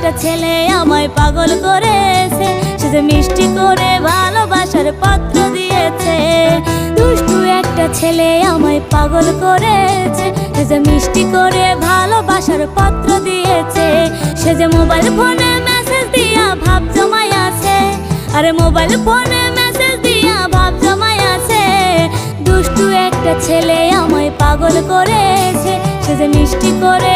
একটা ছেলে আমায় পাগল করেছে, সে যে মিষ্টি করে ভালোবাসার পত্র দিয়েছে। দুষ্টু একটা ছেলে আমায় পাগল করেছে, সে যে মিষ্টি করে ভালোবাসার পত্র দিয়েছে। সে যে মোবাইল ফোনে মেসেজ দিয়া ভাব জমাই আছে, আরে মোবাইল ফোনে মেসেজ দিয়া ভাব জমাই আছে। দুষ্টু একটা ছেলে আমায় পাগল করেছে, সে যে মিষ্টি করে